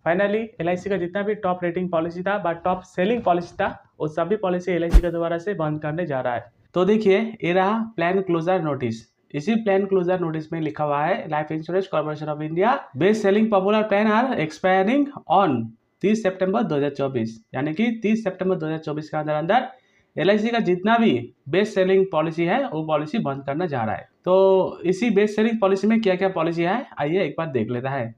Finally LIC का जितना भी टॉप रेटिंग पॉलिसी था बट टॉप सेलिंग पॉलिसी था वो सभी पॉलिसी एलआईसी के द्वारा से बंद करने जा रहा है। तो देखिए ये रहा प्लान क्लोजर नोटिस। इसी प्लान क्लोजर नोटिस में लिखा हुआ है life insurance corporation of India best selling popular plan are expiring on 30 सितंबर 2024, यानी कि 30 सितंबर 2024 के अंदर अंदर एलआईसी का जितना भी बेस्ट सेलिंग पॉलिसी है वो पॉलिसी बंद करना जा रहा है। तो इसी बेस्ट सेलिंग पॉलिसी में क्या क्या पॉलिसी है आइए एक बार देख लेता है।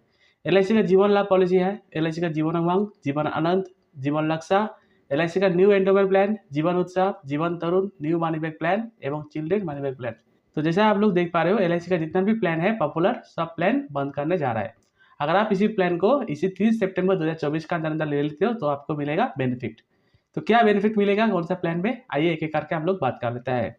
एलआईसी का जीवन लाभ पॉलिसी है, एलआईसी का जीवन उमंग, जीवन अनंत, जीवन लक्षा, एलआईसी का न्यू एंडोमेंट प्लान, जीवन उत्सव, जीवन तरुण, न्यू मनी बैक प्लान एवं चिल्ड्रेन मनी बैक प्लान। तो जैसा आप लोग देख पा रहे हो एलआईसी का जितना भी प्लान है पॉपुलर सब प्लान बंद करने जा रहा है। अगर आप इसी प्लान को इसी 30 सितंबर 2024 का अंदर ले लेते हो तो आपको मिलेगा बेनिफिट। तो क्या बेनिफिट मिलेगा कौन सा प्लान में, आइए एक एक करके हम लोग बात कर लेते हैं।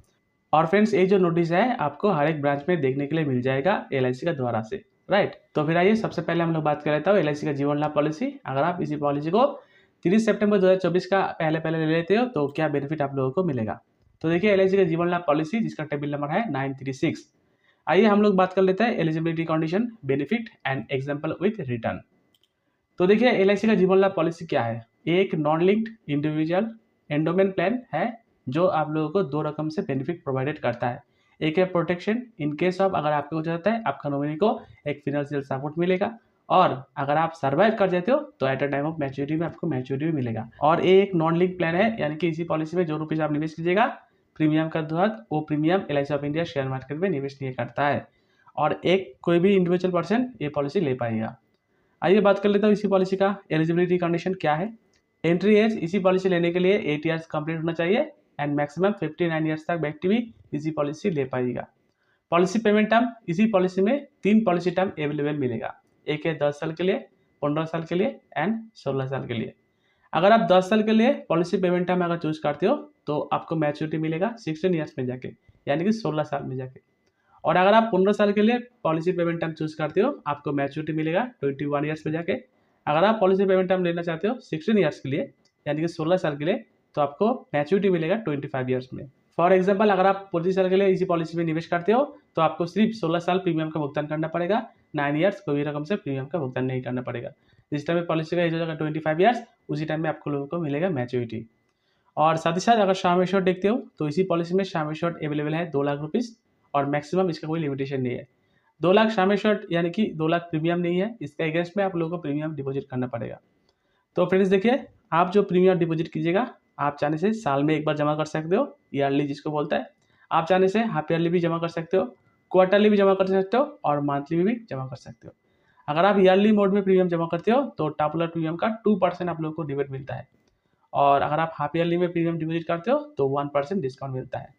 और फ्रेंड्स ये जो नोटिस है आपको हर एक ब्रांच में देखने के लिए मिल जाएगा एलआईसी का द्वारा से, राइट। तो फिर आइए सबसे पहले हम लोग बात कर लेता हूँ एलआईसी का जीवन लाभ पॉलिसी। अगर आप इसी पॉलिसी को 30 सितंबर 2024 का पहले पहले ले लेते हो तो क्या बेनिफिट आप लोगों को मिलेगा। तो देखिए एलआईसी का जीवन लाभ पॉलिसी जिसका टेबल नंबर है 936। आइए हम लोग बात कर लेते हैं eligibility condition, benefit and example with return. तो देखिए एलआईसी का जीवन लाभ पॉलिसी क्या है, एक non linked individual endowment plan है जो आप लोगों को दो रकम से बेनिफिट प्रोवाइडेड करता है। एक है प्रोटेक्शन इन केस ऑफ अगर आपको कुछ होता है आपका नॉमिनी को एक फाइनेंशियल सपोर्ट मिलेगा, और अगर आप सर्वाइव कर जाते हो तो at a time of maturity में आपको मैच्योरिटी भी मिलेगा। और ये एक नॉन लिंक प्लान है, यानी कि इसी पॉलिसी में जो रुपीज आप निवेश कीजिएगा प्रीमियम का तहत वो premium LIC of India share market में निवेश नहीं करता है, और एक कोई भी इंडिविजुअल पर्सन ये पॉलिसी ले पाएगा। आइए बात कर लेता हूँ इसी पॉलिसी का एलिजिबिलिटी कंडीशन क्या है। एंट्री एज इसी पॉलिसी लेने के लिए 8 ईयर्स कंप्लीट होना चाहिए एंड मैक्सिमम 59 ईयर्स तक व्यक्ति भी इसी पॉलिसी ले पाएगा। पॉलिसी पेमेंट टर्म इसी पॉलिसी में 3 पॉलिसी टर्म अवेलेबल मिलेगा, एक है 10 साल के लिए, 15 साल के लिए एंड 16 साल के लिए। अगर आप 10 साल के लिए पॉलिसी पेमेंट टर्म अगर चूज करते हो तो आपको मैच्योरिटी मिलेगा 16 ईयर्स में जाके, यानी कि 16 साल में जाके। और अगर आप 15 साल के लिए पॉलिसी पेमेंट टर्म चूज करते हो आपको मैच्योरिटी मिलेगा 21 ईयर्स में जाके। अगर आप पॉलिसी पेमेंट टर्म लेना चाहते हो 16 ईयर्स के लिए यानी कि 16 साल के लिए तो आपको मैच्योरिटी मिलेगा 25 ईयर्स में। फॉर एग्जाम्पल अगर आप 25 साल के लिए इसी पॉलिसी में निवेश करते हो तो आपको सिर्फ 16 साल प्रीमियम का भुगतान करना पड़ेगा, 9 ईयर्स कोई भी रकम से प्रीमियम का भुगतान नहीं करना पड़ेगा। जिस टाइम में पॉलिसी का एज हो जाएगा 25 ईयर्स उसी टाइम में आपको लोगों को मिलेगा मैच्योरिटी। और साथ ही साथ अगर शाम एश्योर्ड देखते हो तो इसी पॉलिसी में शाम एश्योर्ड अवेलेबल है 2 लाख रुपीज़, और मैक्सिमम इसका कोई लिमिटेशन नहीं है। 2 लाख शाम एश्योर्ड यानी कि 2 लाख प्रीमियम नहीं है, इसके अगेंस्ट में आप लोगों को प्रीमियम डिपॉजिट करना पड़ेगा। तो फ्रेंड्स देखिए आप जो प्रीमियम डिपॉजिट कीजिएगा आप चाहने से साल में एक बार जमा कर सकते हो, ईयरली जिसको बोलता है, आप चाहने से हाफ ईयरली भी जमा कर सकते हो, क्वार्टरली भी जमा कर सकते हो और मंथली भी जमा कर सकते हो। अगर आप ईयरली मोड में प्रीमियम जमा करते हो तो टॉपुलर प्रीमियम का 2% आप लोगों को डिबेट मिलता है, और अगर आप हाफ ईयरली में प्रीमियम डिपॉजिट करते हो तो 1% डिस्काउंट मिलता है।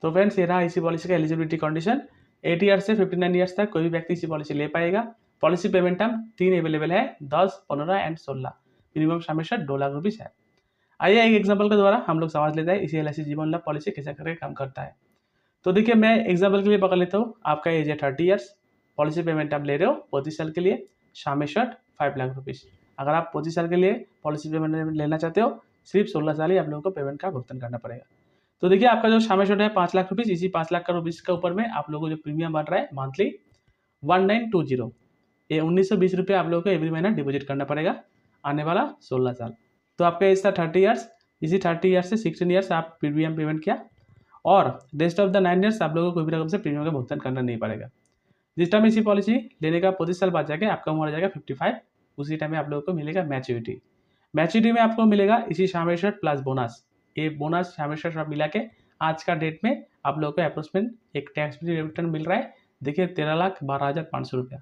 तो फ्रेंड्स ये रहा इसी पॉलिसी का एलिजिबिलिटी कंडीशन। 8 ईयर्स से 59 ईयर्स तक कोई भी व्यक्ति इसी पॉलिसी ले पाएगा। पॉलिसी पेमेंट टर्म 3 अवेलेबल है, 10, 15 एंड 16। मिनिमम हमेशा 2 लाख रुपीज़ है। आइए एक एग्जांपल के द्वारा हम लोग समझ लेते हैं इसी एलआईसी जीवन लाभ पॉलिसी कैसे करके काम करता है। तो देखिए मैं एग्जांपल के लिए पकड़ लेता हूँ, आपका एज है 30 ईयर्स, पॉलिसी पेमेंट आप ले रहे हो 25 साल के लिए, शाम एश्योर्ड 5 लाख रुपीज़। अगर आप 25 साल के लिए पॉलिसी पेमेंट लेना चाहते हो सिर्फ 16 साल ही आप लोगों को पेमेंट का भुगतान करना पड़ेगा। तो देखिए आपका जो शाम एश्योर्ड है 5 लाख रुपीज़, इसी 5 लाख का रुपीज़ के ऊपर में आप लोगों को जो प्रीमियम बन रहा है मंथली 1920, ये 1920 रुपये आप लोगों को एवरी महीना डिपॉजिट करना पड़ेगा आने वाला 16 साल। तो आपका एज था 30 ईयर्स, इसी 30 ईयर्स से 16 ईयर्स आप प्रीमियम पेमेंट किया, और रेस्ट ऑफ द 9 ईयर्स आप लोगों को कोई भी रकम से प्रीमियम का भुगतान करना नहीं पड़ेगा। जिस टाइम इसी पॉलिसी लेने का 25 साल बाद जाके आपका उम्र हो जाएगा 55, उसी टाइम में आप लोगों को मिलेगा मैच्योरिटी। मैच्योरिटी में आपको मिलेगा इसी शाम एश्योर्ड प्लस बोनस। ये बोनस शाम एश्योर्ड सब मिला के आज का डेट में आप लोगों को अप्रोक्सीमेट एक टैक्स फ्री रिटर्न मिल रहा है, देखिए 13,12,500 रुपया,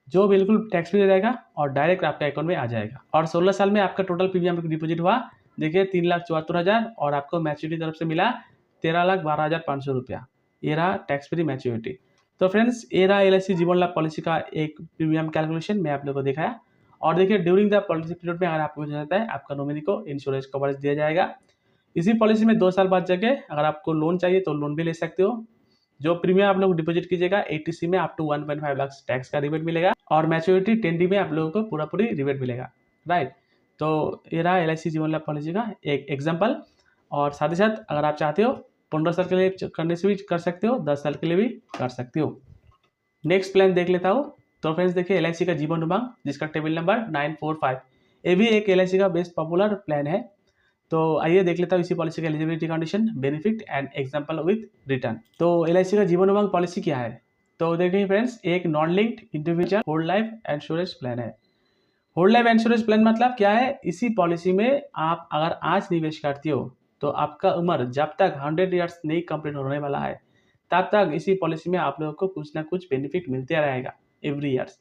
जो बिल्कुल टैक्स फ्री रहेगा और डायरेक्ट आपके अकाउंट में आ जाएगा। और 16 साल में आपका टोटल प्रीमियम डिपॉजिट हुआ देखिए 3,74,000, और आपको मैच्योरिटी तरफ से मिला 13,12,500 रुपया। ये रहा टैक्स फ्री मैच्योरिटी। तो फ्रेंड्स ये रहा एलआईसी जीवन लाभ पॉलिसी का एक प्रीमियम कैलकुलेशन मैं आप लोगों को दिखाया। और देखिए ड्यूरिंग द पॉलिसी पीरियड में अगर आपको कुछ होता है आपका नॉमिनी को इंश्योरेंस कवरेज दिया जाएगा। इसी पॉलिसी में 2 साल बाद जाके अगर आपको लोन चाहिए तो लोन भी ले सकते हो। जो प्रीमियम आप लोग डिपॉजिट कीजिएगा 80C में अप टू 1.5 लाख टैक्स का रिबेट मिलेगा, और मैच्योरिटी 10D में आप लोगों को पूरा पूरी रिबेट मिलेगा, राइट। तो ये रहा एलआईसी जीवन लाभ पॉलिसी का एक एग्जाम्पल। और साथ ही साथ अगर आप चाहते हो 15 साल के लिए करने से भी कर सकते हो, 10 साल के लिए भी कर सकते हो। नेक्स्ट प्लान देख लेता हूँ, तो फ्रेंड्स देखिए LIC का जीवन उमंग जिसका टेबल नंबर 945, ये भी एक LIC का बेस्ट पॉपुलर प्लान है। तो आइए देख लेता हूँ इसी पॉलिसी का eligibility condition, benefit and example with return. तो LIC का जीवन उमंग पॉलिसी क्या है? तो देखिए फ्रेंड्स, एक non linked individual whole life insurance plan है। होल लाइफ इंश्योरेंस प्लान मतलब क्या है? इसी पॉलिसी में आप अगर आज निवेश करती हो तो आपका उम्र जब तक 100 ईयर्स नहीं कंप्लीट होने वाला है तब तक इसी पॉलिसी में आप लोगों को कुछ ना कुछ बेनिफिट मिलते रहेगा एवरी ईयर्स।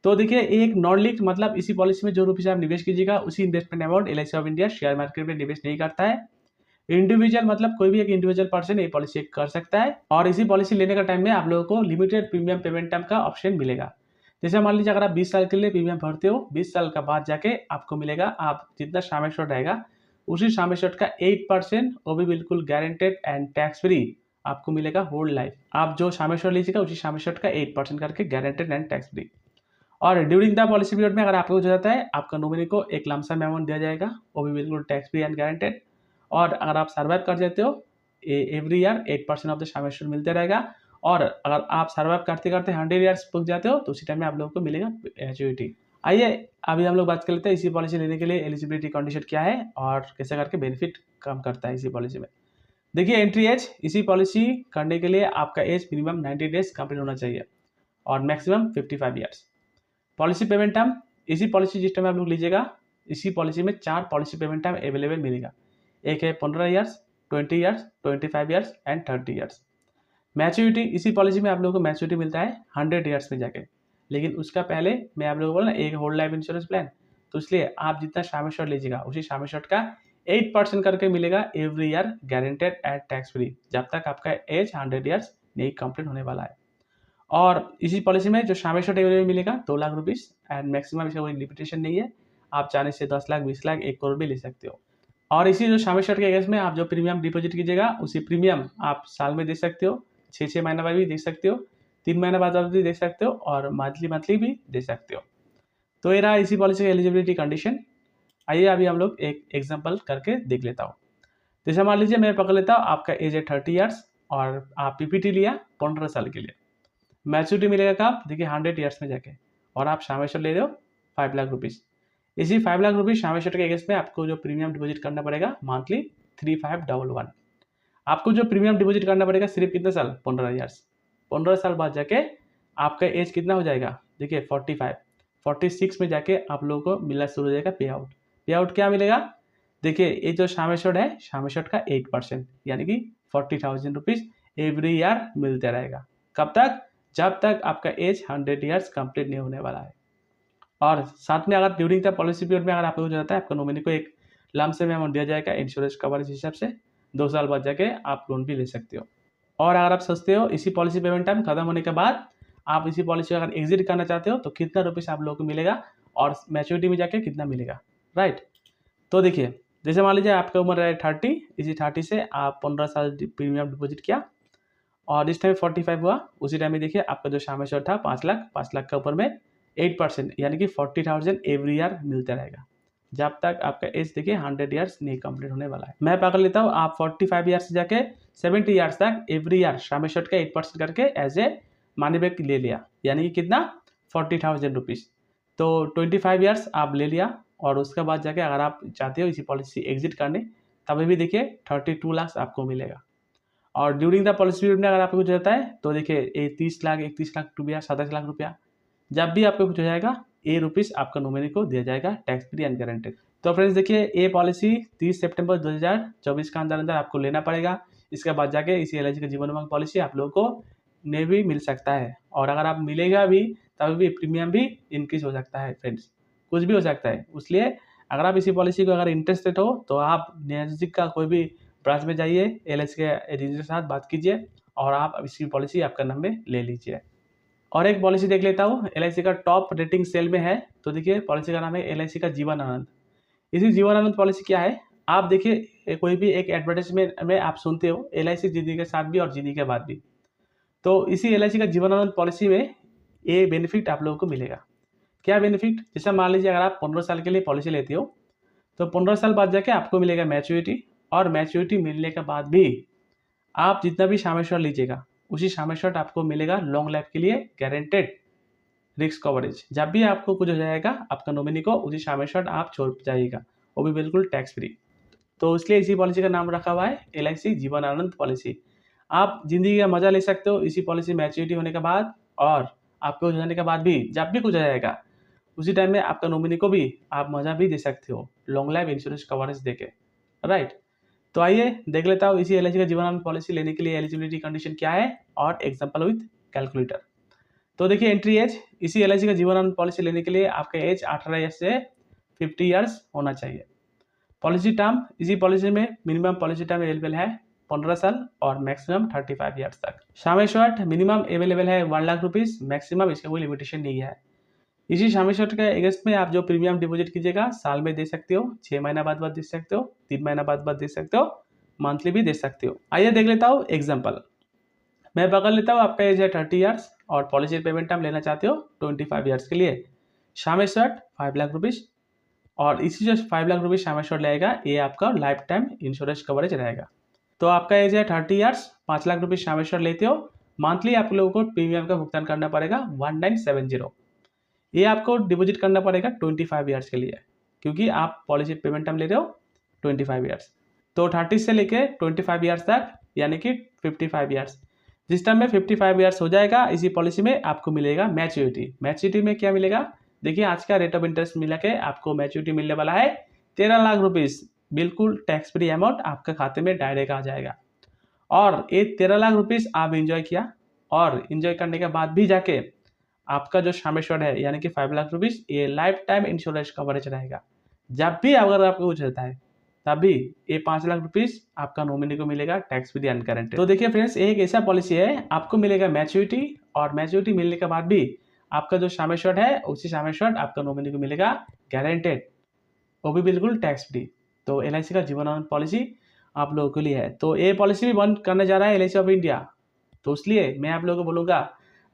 तो देखिए एक नॉन लिंक्ड मतलब इसी पॉलिसी में जो रुपये आप निवेश कीजिएगा उसी investment amount LIC of India share market में निवेश नहीं करता है। इंडिविजुअल मतलब कोई भी एक इंडिविजुअल पर्सन ये पॉलिसी कर सकता है, और इसी पॉलिसी लेने का टाइम में आप लोगों को लिमिटेड प्रीमियम पेमेंट टाइम का ऑप्शन मिलेगा। जैसे मान लीजिए अगर आप 20 साल के लिए प्रीमियम भरते हो, 20 साल का बाद जाके आपको मिलेगा, आप जितना सम एश्योर्ड रहेगा उसी सम एश्योर्ड का 8%, वो भी बिल्कुल गारंटेड एंड टैक्स फ्री आपको मिलेगा होल लाइफ। आप जो सम एश्योर्ड लीजिएगा उसी सम एश्योर्ड का 8% करके गारंटेड एंड टैक्स फ्री। और ड्यूरिंग द पॉलिसी पीरियड में अगर आपको हो जाता है, आपका नॉमिनी को एक लमसम अमाउंट दिया जाएगा, वो भी बिल्कुल टैक्स फ्री एंड गारंटेड। और अगर आप सर्वाइव कर जाते हो every year 8% of the sum assured मिलते रहेगा। और अगर आप सर्वाइव करते करते 100 ईयर्स पहुंच जाते हो तो उसी टाइम में आप लोगों को मिलेगा एचयूटी। आइए अभी हम लोग बात कर लेते हैं इसी पॉलिसी लेने के लिए एलिजिबिलिटी कंडीशन क्या है और कैसे करके बेनिफिट कम करता है इसी पॉलिसी में। देखिए एंट्री एज, इसी पॉलिसी करने के लिए आपका एज मिनिमम 90 डेज कंप्लीट होना चाहिए और maximum 55 years. Policy payment term, इसी पॉलिसी जिस टाइम आप लोग लीजिएगा इसी पॉलिसी में 4 पॉलिसी पेमेंट टर्म अवेलेबल मिलेगा। एक है 15 years, 20 years, 25 years and 30 years. Maturity, इसी पॉलिसी में आप लोगों को मैच्योरिटी मिलता है 100 ईयर्स में जाके, लेकिन उसका पहले मैं आप लोगों को बोला ना एक होल लाइफ इंश्योरेंस प्लान, तो इसलिए आप जितना सम एश्योर्ड लीजिएगा उसी सम एश्योर्ड का 8% करके मिलेगा every year guaranteed at tax free, जब तक आपका एज 100 ईयर्स नहीं कंप्लीट होने वाला है। और इसी पॉलिसी में जो सम एश्योर्ड अवेलेबल मिलेगा 2 लाख रुपीज़ एंड मैक्सिमम इसका कोई लिमिटेशन नहीं है, आप चाहने से 10 लाख, 20 लाख, 1 करोड़ भी ले सकते हो। और इसी जो सम एश्योर्ड के केस में आप जो प्रीमियम डिपॉजिट कीजिएगा उसी प्रीमियम आप साल में दे सकते हो, 6 महीने बाद भी दे सकते हो, 3 महीने बाद भी दे सकते हो और मंथली भी दे सकते हो। तो ये रहा इसी पॉलिसी का एलिजिबिलिटी कंडीशन। आइए अभी हम लोग एक एग्जांपल करके देख लेता हूँ। जैसे मान लीजिए मैं पकड़ लेता हूँ आपका एज है 30 ईयर्स और आप PPT लिया 15 साल के लिए। मैच्योरिटी मिलेगा कब? देखिए 100 ईयर्स में जाके, और आप सम एश्योर्ड ले रहे हो 5 लाख रुपीज़। इसी 5 लाख रुपीज़ सम एश्योर्ड के अगेंस्ट में आपको जो प्रीमियम डिपॉजिट करना पड़ेगा मंथली 3511। आपको जो प्रीमियम डिपॉजिट करना पड़ेगा सिर्फ कितने साल? 15 ईयर्स। 15 साल बाद जाके आपका एज कितना हो जाएगा? देखिए 45, 46 में जाके आप लोगों को मिलना शुरू हो जाएगा पे आउट। पे आउट क्या मिलेगा? देखिए ये जो सम एश्योर्ड है, सम एश्योर्ड का 8% यानी कि 40,000 रुपीज़ एवरी ईयर मिलते रहेगा। कब तक? जब तक आपका एज 100 ईयर्स कंप्लीट नहीं होने वाला है। और साथ में अगर ड्यूरिंग द पॉलिसी पीरियड में अगर आपको हो जाता है, आपको नॉमिनी को एक लमसम अमाउंट दिया जाएगा इंश्योरेंस कवरेज हिसाब से, 2 साल बाद जाके आप लोन भी ले सकते हो। और अगर आप सोचते हो इसी पॉलिसी पेमेंट टाइम खत्म होने के बाद आप इसी पॉलिसी अगर एग्जिट करना चाहते हो तो कितना रुपीज़ आप लोगों को मिलेगा और मैच्योरिटी में जाके कितना मिलेगा, राइट। तो देखिए जैसे मान लीजिए आपका उम्र है 30, इसी 30 से आप 15 साल प्रीमियम डिपॉजिट किया और इस टाइम 45 हुआ, उसी टाइम में देखिए आपका जो सम एश्योर्ड था 5 लाख, 5 लाख का ऊपर में 8% यानी कि 40,000 एवरी ईयर मिलता रहेगा, जब तक आपका एज देखिए 100 ईयर्स नहीं कंप्लीट होने वाला है। मैं पकड़ लेता हूँ आप 45 ईयर्स से जाके 70 ईयर्स तक एवरी ईयर सम एश्योर्ड का 8% करके एज ए मनी बैक ले लिया, यानी कि कितना? 40,000 रुपीज़। तो 25 ईयर्स आप ले लिया और उसके बाद जाके अगर आप चाहते हो इसी पॉलिसी एग्जिट करने तभी भी देखिए 32 लाख आपको मिलेगा। और ड्यूरिंग द पॉलिसी पीरियड में अगर आपको कुछ रहता है तो देखिए ये 30 लाख, 31 लाख रुपया, 27 लाख रुपया, जब भी आपको कुछ हो जाएगा ये रुपीज़ आपका नॉमिनी को दिया जाएगा टैक्स फ्री एंड गारंटेड। तो फ्रेंड्स देखिए ये पॉलिसी 30 सितंबर 2024 का अंदर आपको लेना पड़ेगा। इसके बाद जाके इसी LIC का जीवन उमंग पॉलिसी आप लोगों को ने भी मिल सकता है, और अगर आप मिलेगा भी तभी भी प्रीमियम भी इंक्रीज हो सकता है फ्रेंड्स, कुछ भी हो सकता है। इसलिए अगर आप इसी पॉलिसी को अगर इंटरेस्टेड हो तो आप नज़दीक का कोई भी ब्रांच में जाइए, LIC के एजेंट के साथ बात कीजिए और आप इसकी पॉलिसी आपका नाम में ले लीजिए। और एक पॉलिसी देख लेता हूँ LIC का टॉप रेटिंग सेल में है। तो देखिए पॉलिसी का नाम है LIC का जीवन आनंद। इसी जीवन आनंद पॉलिसी क्या है? आप देखिए कोई भी एक एडवर्टाइजमेंट में आप सुनते हो LIC जीने के साथ भी और जीने के बाद भी, तो इसी LIC का जीवन आनंद पॉलिसी में ये बेनिफिट आप लोगों को मिलेगा। क्या बेनिफिट? जैसे मान लीजिए अगर आप 15 साल के लिए पॉलिसी लेते हो तो 15 साल बाद जाके आपको मिलेगा मैच्योरिटी, और मैच्योरिटी मिलने के बाद भी आप जितना भी सम एश्योर्ड लीजिएगा उसी सम एश्योर्ड आपको मिलेगा लॉन्ग लाइफ के लिए गारंटेड रिस्क कवरेज, जब भी आपको कुछ हो जाएगा आपका नॉमिनी को उसी शामेशॉट आप छोड़ जाइएगा, वो भी बिल्कुल टैक्स फ्री। तो इसलिए इसी पॉलिसी का नाम रखा हुआ है LIC जीवन आनंद पॉलिसी। आप ज़िंदगी का मज़ा ले सकते हो इसी पॉलिसी मैच्योरिटी होने के बाद, और आपके हो जाने के बाद भी जब भी कुछ हो जाएगा उसी टाइम में आपका नॉमिनी को भी आप मज़ा भी दे सकते हो लॉन्ग लाइफ इंश्योरेंस कवरेज देके, राइट। तो आइए देख लेता हूँ इसी LIC का जीवन आनंद पॉलिसी लेने के लिए एलिजिबिलिटी कंडीशन क्या है और एग्जाम्पल विथ कैलकुलेटर। तो देखिए एंट्री एज, इसी LIC का जीवन आनंद पॉलिसी लेने के लिए आपका एज 18 ईयर्स से 50 ईयर्स होना चाहिए। पॉलिसी टर्म, इसी पॉलिसी में मिनिमम पॉलिसी टर्म अवेलेबल है 15 साल और मैक्सिमम 35 ईयर्स तक। शामेशॉट मिनिमम अवेलेबल है 1 लाख रुपीज़, मैक्सिमम इसका कोई लिमिटेशन नहीं है। इसी शामेशॉट के अगेंस्ट में आप जो प्रीमियम डिपॉजिट कीजिएगा साल में दे सकते हो, 6 महीना बाद दे सकते हो, 3 महीना बाद दे सकते हो, मंथली भी दे सकते हो। आइए देख लेता हूँ एग्जाम्पल। मैं पकड़ लेता हूँ आपका एज है 30 ईयर्स और पॉलिसी पेमेंट टर्म लेना चाहते हो 25 ईयर्स के लिए। शामेशॉट 5 लाख रुपीज़, और इसी जो 5 लाख रुपीज़ शामेशॉट लगेगा ये आपका लाइफ टाइम इंश्योरेंस कवरेज रहेगा। तो आपका एज है 30 ईयर्स, 5 लाख रुपीज़ शामेशॉट लेते हो, मंथली आप लोगों को प्रीमियम का भुगतान करना पड़ेगा 1970। ये आपको डिपॉजिट करना पड़ेगा 25 ईयर्स के लिए, क्योंकि आप पॉलिसी पेमेंट टर्म ले रहे हो 25 ईयर्स। तो 30 से लेके 25 ईयर्स तक, यानी कि 55 ईयर्स। जिस टाइम में 55 ईयर्स हो जाएगा इसी पॉलिसी में आपको मिलेगा मैच्योरिटी। मैच्योरिटी में क्या मिलेगा, देखिए आज का रेट ऑफ इंटरेस्ट मिला के आपको मैच्योरिटी मिलने वाला है 13 लाख रुपीज़, बिल्कुल टैक्स फ्री अमाउंट आपके खाते में डायरेक्ट आ जाएगा। और ये 13 लाख रुपीज़ आप इंजॉय किया, और इंजॉय करने के बाद भी जाके आपका जो शामेश्वर है यानी कि 5 लाख रुपीज़ ये लाइफ टाइम इंश्योरेंस कवरेज रहेगा। जब भी अगर आपको कुछ होता है तभी ये 5 लाख रुपीज़ आपका नॉमिनी को मिलेगा टैक्स फ्री अनगारंटेड। तो देखिए फ्रेंड्स, एक ऐसा पॉलिसी है आपको मिलेगा मैच्योरिटी, और मैच्योरिटी मिलने के बाद भी आपका जो शामेश्वर है उसी शामेश्वर आपका नॉमिनी को मिलेगा गारंटेड, वो भी बिल्कुल टैक्स फ्री। तो LIC का जीवन आनंद पॉलिसी आप लोगों के लिए है। तो ये पॉलिसी भी बंद करने जा रहा है LIC ऑफ इंडिया। तो इसलिए मैं आप लोगों को बोलूँगा,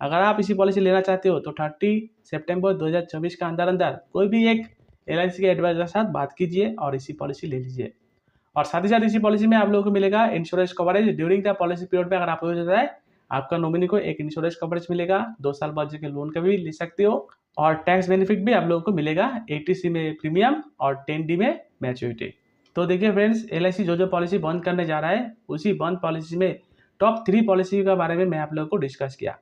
अगर आप इसी पॉलिसी लेना चाहते हो तो 30 सितंबर 2024 का अंदर कोई भी एक LIC के एडवाइजर के साथ बात कीजिए और इसी पॉलिसी ले लीजिए। और साथ ही साथ इसी पॉलिसी में आप लोगों को मिलेगा insurance coverage during the policy period में। अगर आपको हो जाता है आपका नॉमिनी को एक इंश्योरेंस कवरेज मिलेगा, 2 साल बाद जाके लोन का भी ले सकते हो, और टैक्स बेनिफिट भी आप लोगों को मिलेगा 80C में प्रीमियम और 10D में मैच्योरिटी। तो देखिए फ्रेंड्स, LIC जो पॉलिसी बंद करने जा रहा है उसी बंद पॉलिसी में टॉप 3 पॉलिसी के बारे में मैं आप लोगों को डिस्कस किया।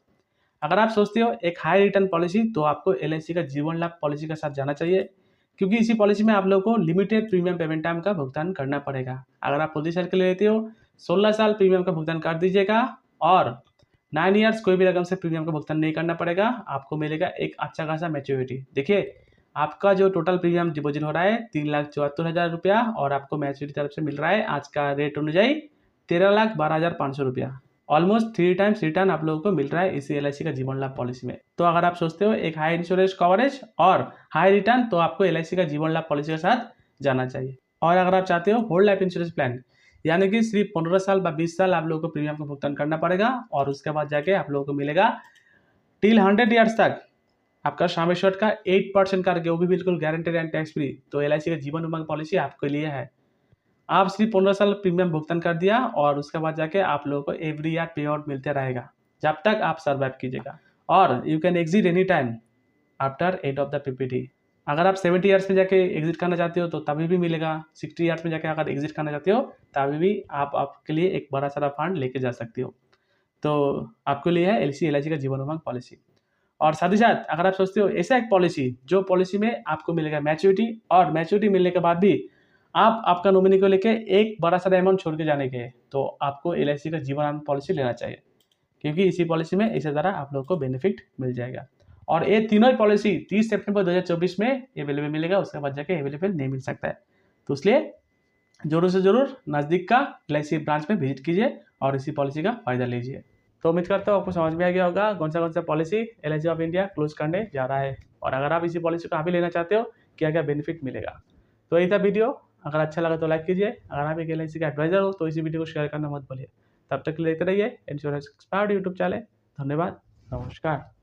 अगर आप सोचते हो एक हाई रिटर्न पॉलिसी तो आपको LIC का जीवन लाभ पॉलिसी के साथ जाना चाहिए, क्योंकि इसी पॉलिसी में आप लोगों को लिमिटेड प्रीमियम पेमेंट टाइम का भुगतान करना पड़ेगा। अगर आप 25 साल के लिए लेते हो 16 साल प्रीमियम का भुगतान कर दीजिएगा, और 9 ईयर्स कोई भी रकम से प्रीमियम का भुगतान नहीं करना पड़ेगा, आपको मिलेगा एक अच्छा खासा मैच्योरिटी। देखिए आपका जो टोटल प्रीमियम डिपॉजिट हो रहा है 3,74,000 रुपया, और आपको मैच्योरिटी तरफ से मिल रहा है आज का रेट अनुଯାयी 13,12,500 रुपया। ऑलमोस्ट 3 टाइम्स रिटर्न आप लोगों को मिल रहा है इसी LIC का जीवन लाभ पॉलिसी में। तो अगर आप सोचते हो एक हाई इंश्योरेंस कवरेज और हाई रिटर्न, तो आपको LIC का जीवन लाभ पॉलिसी के साथ जाना चाहिए। और अगर आप चाहते हो होल लाइफ इंश्योरेंस प्लान, यानी कि सिर्फ 15 साल या 20 साल आप लोगों को प्रीमियम का भुगतान करना पड़ेगा, और उसके बाद जाके आप लोगों को मिलेगा टिल 100 ईयर्स तक आपका शामेश्वर का 8% करके, वो भी बिल्कुल गारंटेड एंड टैक्स फ्री। तो LIC का जीवन उमंग पॉलिसी आपके लिए है। आप सिर्फ 15 साल प्रीमियम भुगतान कर दिया, और उसके बाद जाके आप लोगों को एवरी ईयर पे आउट मिलते रहेगा जब तक आप सर्वाइव कीजिएगा। और you can exit any time after end of the PPT। अगर आप 70 ईयर्स में जाके एग्जिट करना चाहते हो तो तभी भी मिलेगा। 60 ईयर्स में जाके अगर एग्जिट करना चाहते हो तभी भी आप आपके लिए एक बड़ा सारा फंड लेके जा सकते हो। तो आपके लिए है LIC का जीवन उमंग पॉलिसी। और साथ ही साथ अगर आप सोचते हो ऐसा एक पॉलिसी जो पॉलिसी में आपको मिलेगा मैच्योरिटी, और मैच्योरिटी मिलने के बाद भी आप आपका नॉमिनी को लेके एक बड़ा सारा अमाउंट छोड़ के जाने के, तो आपको LIC का जीवन आनंद पॉलिसी लेना चाहिए, क्योंकि इसी पॉलिसी में इसी तरह आप लोगों को बेनिफिट मिल जाएगा। और ये तीनों ही पॉलिसी 30 सितंबर 2024 में अवेलेबल मिलेगा, उसके बाद जाके अवेलेबल नहीं मिल सकता है। तो इसलिए जरूर से जरूर नज़दीक का LIC ब्रांच में विजिट कीजिए और इसी पॉलिसी का फ़ायदा लीजिए। तो उम्मीद करता हूँ आपको समझ में आ गया होगा कौन सा policy LIC of India close करने जा रहा है, और अगर आप इसी पॉलिसी को अभी लेना चाहते हो क्या क्या बेनिफिट मिलेगा। तो यही था वीडियो। अगर अच्छा लगा तो लाइक कीजिए। अगर आप एक LIC का एडवाइजर हो तो इसी वीडियो को शेयर करना मत भूलिए। तब तक लेते रहिए इंश्योरेंस एक्सपर्ट यूट्यूब चैनल। धन्यवाद, नमस्कार।